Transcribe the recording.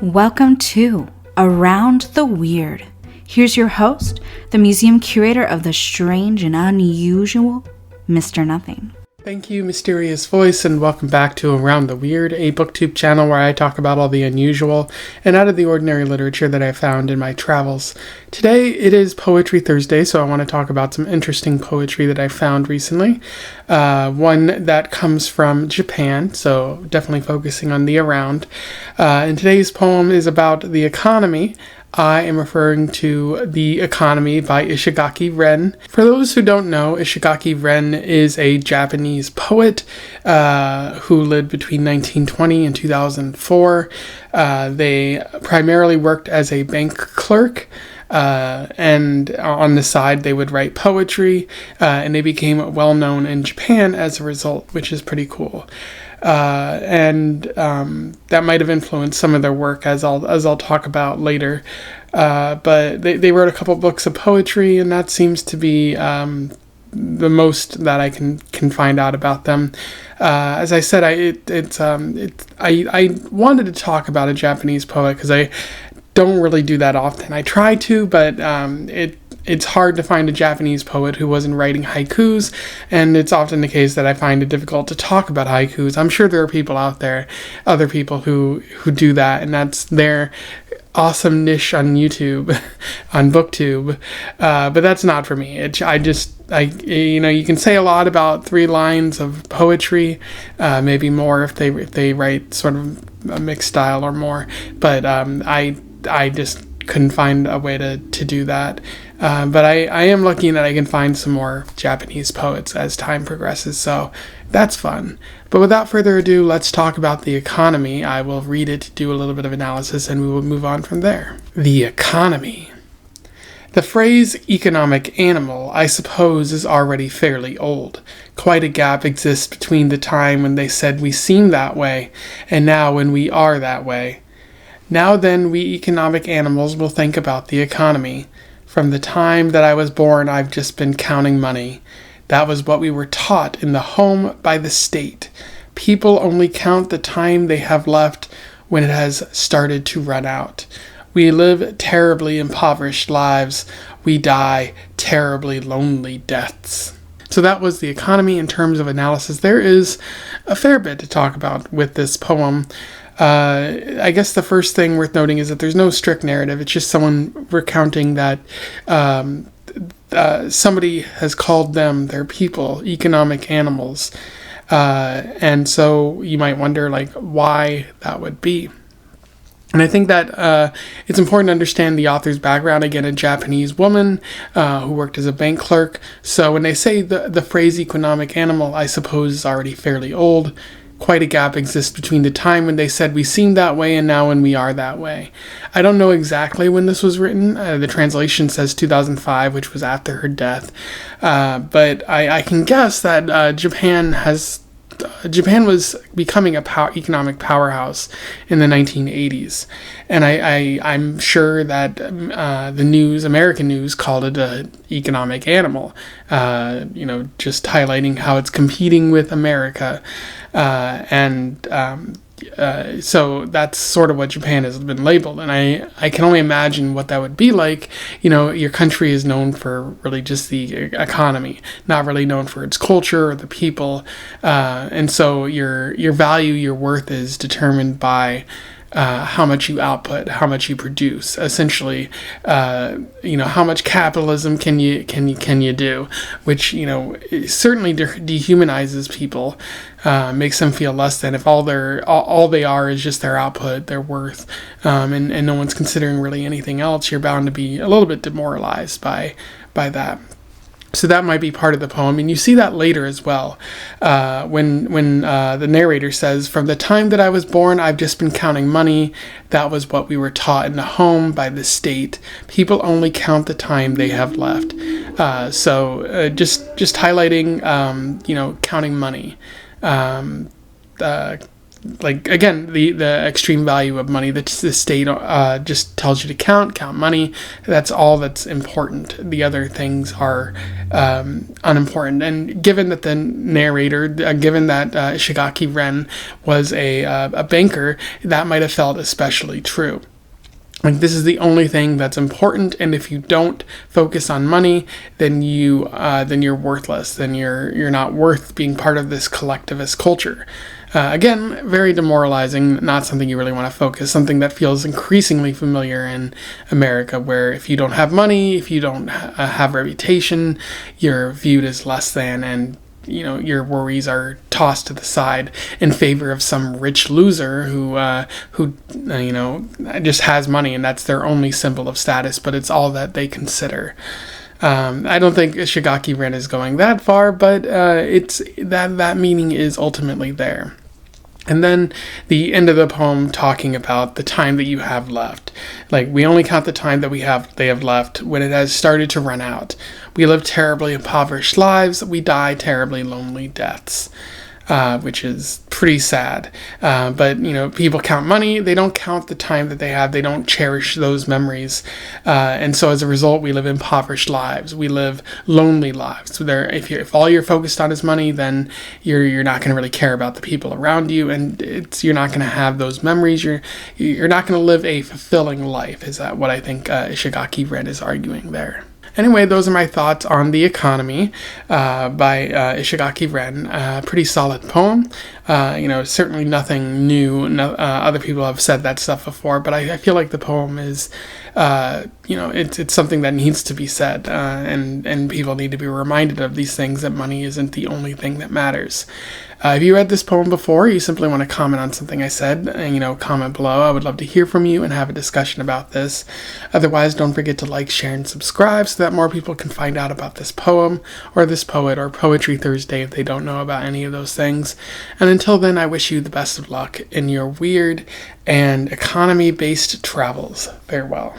Welcome to Around the Weird. Here's your host, the museum curator of the strange and unusual, Mr. Nothing. Thank you, Mysterious Voice, and welcome back to Around the Weird, a booktube channel where I talk about all the unusual and out of the ordinary literature that I found in my travels. Today, it is Poetry Thursday, so I want to talk about some interesting poetry that I found recently. One that comes from Japan, so definitely focusing on the around. And today's poem is about the economy. I am referring to The Economy by Ishigaki Rin. For those who don't know, Ishigaki Rin is a Japanese poet who lived between 1920 and 2004. They primarily worked as a bank clerk. And on the side, they would write poetry, and they became well known in Japan as a result, which is pretty cool. And that might have influenced some of their work, as I'll talk about later. But they wrote a couple books of poetry, and that seems to be the most that I can find out about them. As I said, I wanted to talk about a Japanese poet because I don't really do that often. I try to, but it's hard to find a Japanese poet who wasn't writing haikus, and it's often the case that I find it difficult to talk about haikus. I'm sure there are people out there, other people who do that, and that's their awesome niche on YouTube, on BookTube, but that's not for me. You can say a lot about 3 lines of poetry, maybe more if they write sort of a mixed style or more, but I just couldn't find a way to do that. But I am lucky that I can find some more Japanese poets as time progresses, so that's fun. But without further ado, let's talk about The Economy. I will read it, do a little bit of analysis, and we will move on from there. The Economy. The phrase economic animal, I suppose, is already fairly old. Quite a gap exists between the time when they said we seem that way, and now when we are that way. Now then, we economic animals will think about the economy. From the time that I was born, I've just been counting money. That was what we were taught in the home by the state. People only count the time they have left when it has started to run out. We live terribly impoverished lives. We die terribly lonely deaths. So that was The Economy in terms of analysis. There is a fair bit to talk about with this poem. I guess the first thing worth noting is that there's no strict narrative. It's just someone recounting that somebody has called them, their people, economic animals. And so you might wonder, why that would be. And I think that it's important to understand the author's background. Again, a Japanese woman who worked as a bank clerk. So when they say the phrase economic animal, I suppose is already fairly old. Quite a gap exists between the time when they said we seem that way and now when we are that way. I don't know exactly when this was written. The translation says 2005, which was after her death. But I can guess that Japan was becoming a economic powerhouse in the 1980s. And I'm sure that American news called it an economic animal, just highlighting how it's competing with America. So that's sort of what Japan has been labeled. And I can only imagine what that would be like. Your country is known for really just the economy, not really known for its culture or the people. And so your value, your worth is determined by how much you output, how much you produce. Essentially, how much capitalism can you do, which certainly dehumanizes people, makes them feel less than if all they are is just their output, their worth, and no one's considering really anything else. You're bound to be a little bit demoralized by that. So that might be part of the poem, and you see that later as well, when the narrator says, "From the time that I was born, I've just been counting money. That was what we were taught in the home by the state. People only count the time they have left." So just highlighting, counting money. like, again, the extreme value of money that the state just tells you to count money. That's all that's important. The other things are unimportant. And given that the narrator, given that Ishigaki Rin was a banker, that might have felt especially true. Like, this is the only thing that's important, and if you don't focus on money, then you're worthless. Then you're not worth being part of this collectivist culture. Again, very demoralizing. Not something you really want to focus. Something that feels increasingly familiar in America, where if you don't have money, if you don't have reputation, you're viewed as less than, and your worries are tossed to the side in favor of some rich loser who just has money, and that's their only symbol of status, but it's all that they consider. I don't think Ishigaki Rin is going that far, but it's that meaning is ultimately there. And then the end of the poem talking about the time that you have left. Like, we only count the time that they have left when it has started to run out. We live terribly impoverished lives. We die terribly lonely deaths. Which is pretty sad. But, people count money. They don't count the time that they have. They don't cherish those memories. And so as a result, we live impoverished lives. We live lonely lives. So if all you're focused on is money, then you're not going to really care about the people around you, and you're not going to have those memories. You're not going to live a fulfilling life. Is that what I think Ishigaki Rin is arguing there? Anyway, those are my thoughts on The Economy by Ishigaki Rin. Pretty solid poem. Certainly nothing new. Other people have said that stuff before, but I feel like the poem is, it's something that needs to be said, and people need to be reminded of these things, that money isn't the only thing that matters. If you read this poem before, you simply want to comment on something I said, comment below. I would love to hear from you and have a discussion about this. Otherwise, don't forget to like, share, and subscribe so that more people can find out about this poem, or this poet, or Poetry Thursday if they don't know about any of those things. And until then, I wish you the best of luck in your weird and economy-based travels. Farewell.